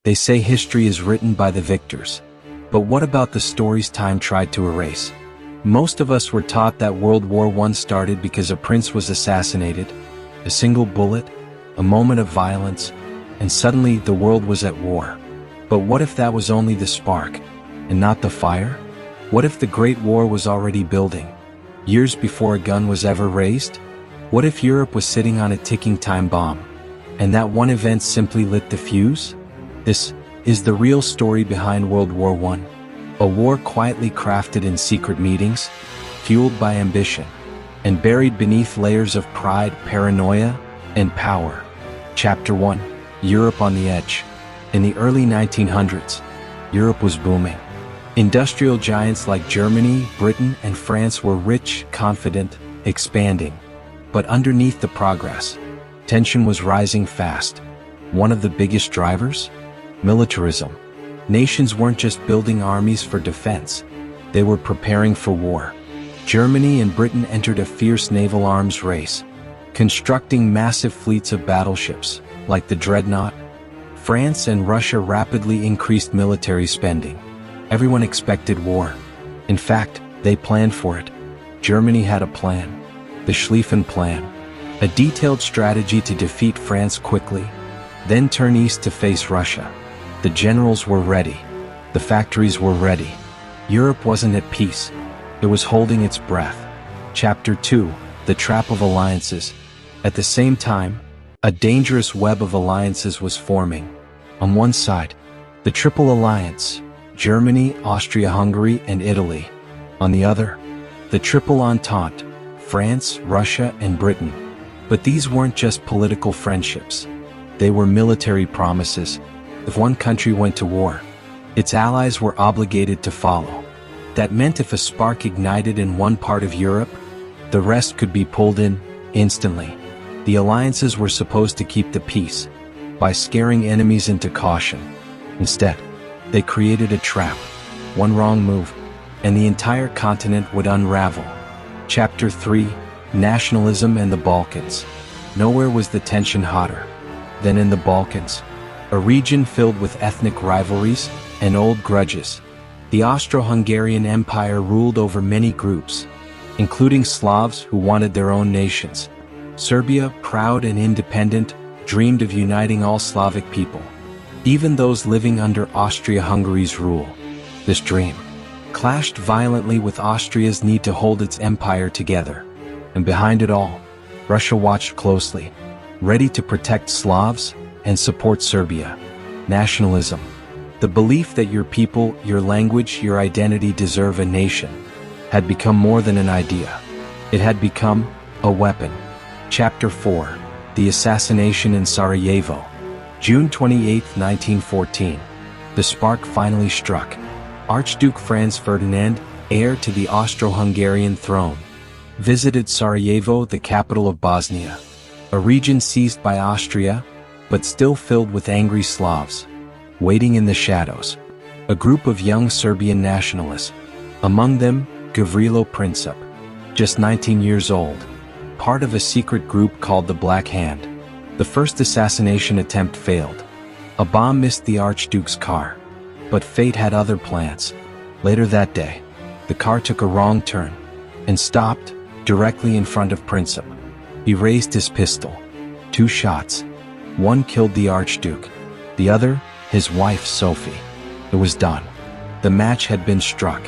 They say history is written by the victors. But what about the stories time tried to erase? Most of us were taught that World War I started because a prince was assassinated, a single bullet, a moment of violence, and suddenly the world was at war. But what if that was only the spark, and not the fire? What if the Great War was already building, years before a gun was ever raised? What if Europe was sitting on a ticking time bomb, and that one event simply lit the fuse? This is the real story behind World War I. A war quietly crafted in secret meetings, fueled by ambition, and buried beneath layers of pride, paranoia, and power. Chapter 1. Europe on the Edge. In the early 1900s, Europe was booming. Industrial giants like Germany, Britain, and France were rich, confident, expanding. But underneath the progress, tension was rising fast. One of the biggest drivers? Militarism. Nations weren't just building armies for defense, they were preparing for war. Germany and Britain entered a fierce naval arms race, constructing massive fleets of battleships, like the Dreadnought. France and Russia rapidly increased military spending. Everyone expected war. In fact, they planned for it. Germany had a plan, the Schlieffen Plan, a detailed strategy to defeat France quickly, then turn east to face Russia. The generals were ready. The factories were ready. Europe wasn't at peace. It was holding its breath. Chapter 2. The Trap of Alliances. At the same time, a dangerous web of alliances was forming. On one side, the Triple Alliance, Germany, Austria-Hungary, and Italy. On the other, the Triple Entente, France, Russia, and Britain. But these weren't just political friendships. They were military promises. If one country went to war, its allies were obligated to follow. That meant if a spark ignited in one part of Europe, the rest could be pulled in instantly. The alliances were supposed to keep the peace by scaring enemies into caution. Instead, they created a trap. One wrong move, and the entire continent would unravel. Chapter 3. Nationalism and the Balkans. Nowhere was the tension hotter than in the Balkans, a region filled with ethnic rivalries and old grudges. The Austro-Hungarian Empire ruled over many groups, including Slavs who wanted their own nations. Serbia, proud and independent, dreamed of uniting all Slavic people, even those living under Austria-Hungary's rule. This dream clashed violently with Austria's need to hold its empire together. And behind it all, Russia watched closely, ready to protect Slavs and support Serbia. Nationalism. The belief that your people, your language, your identity deserve a nation, had become more than an idea. It had become a weapon. Chapter 4. The Assassination in Sarajevo. June 28, 1914. The spark finally struck. Archduke Franz Ferdinand, heir to the Austro-Hungarian throne, visited Sarajevo, the capital of Bosnia, a region seized by Austria, but still filled with angry Slavs. Waiting in the shadows, a group of young Serbian nationalists, among them Gavrilo Princip, just 19 years old, part of a secret group called the Black Hand. The first assassination attempt failed. A bomb missed the Archduke's car, but fate had other plans. Later that day, the car took a wrong turn and stopped directly in front of Princip. He raised his pistol. 2 shots. One killed the Archduke, the other, his wife Sophie. It was done. The match had been struck.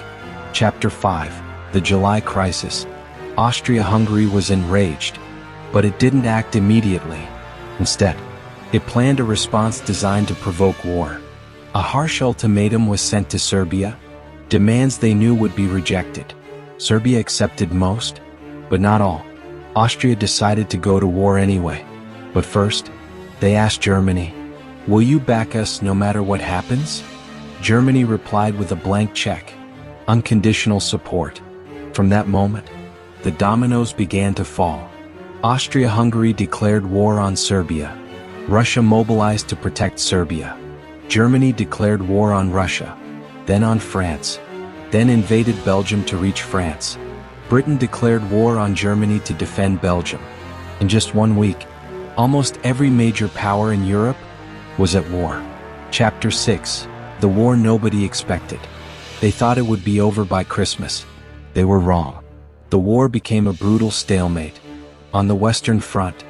Chapter 5. The July Crisis. Austria-Hungary was enraged, but it didn't act immediately. Instead, it planned a response designed to provoke war. A harsh ultimatum was sent to Serbia, demands they knew would be rejected. Serbia accepted most, but not all. Austria decided to go to war anyway. But first, they asked Germany, "Will you back us no matter what happens?" Germany replied with a blank check. Unconditional support. From that moment, the dominoes began to fall. Austria-Hungary declared war on Serbia. Russia mobilized to protect Serbia. Germany declared war on Russia, then on France, then invaded Belgium to reach France. Britain declared war on Germany to defend Belgium. In just 1 week, almost every major power in Europe was at war. Chapter 6. The War Nobody Expected. They thought it would be over by Christmas. They were wrong. The war became a brutal stalemate. On the Western Front,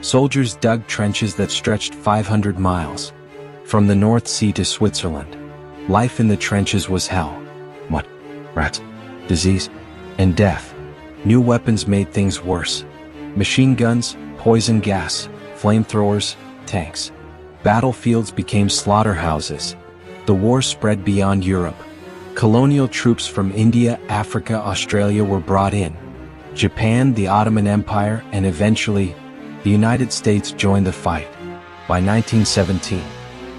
soldiers dug trenches that stretched 500 miles. From the North Sea to Switzerland, life in the trenches was hell. Mud, rats, disease, and death. New weapons made things worse. Machine guns, poison gas, flamethrowers, tanks. Battlefields became slaughterhouses. The war spread beyond Europe. Colonial troops from India, Africa, Australia were brought in. Japan, the Ottoman Empire, and eventually, the United States joined the fight. By 1917,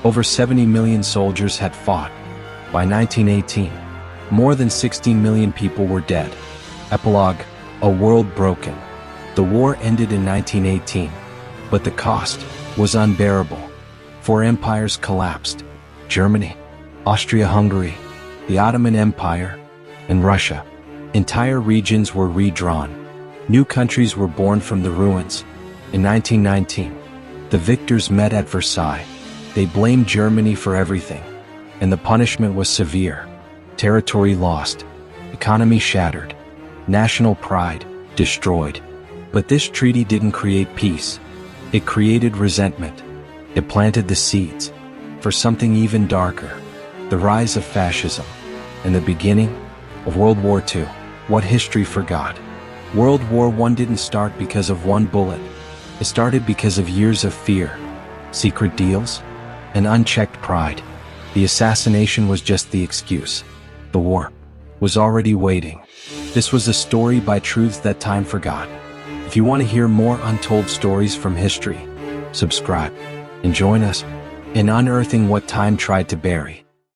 over 70 million soldiers had fought. By 1918, more than 16 million people were dead. Epilogue: a world broken. The war ended in 1918, but the cost was unbearable. Four empires collapsed: Germany, Austria-Hungary, the Ottoman Empire, and Russia. Entire regions were redrawn. New countries were born from the ruins. In 1919, the victors met at Versailles. They blamed Germany for everything, and the punishment was severe. Territory lost, economy shattered, national pride destroyed. But this treaty didn't create peace. It created resentment. It planted the seeds for something even darker: the rise of fascism and the beginning of World War II. What history forgot. World War I didn't start because of one bullet. It started because of years of fear, secret deals, and unchecked pride. The assassination was just the excuse. The war was already waiting. This was a story by truths that time forgot. If you want to hear more untold stories from history, subscribe and join us in unearthing what time tried to bury.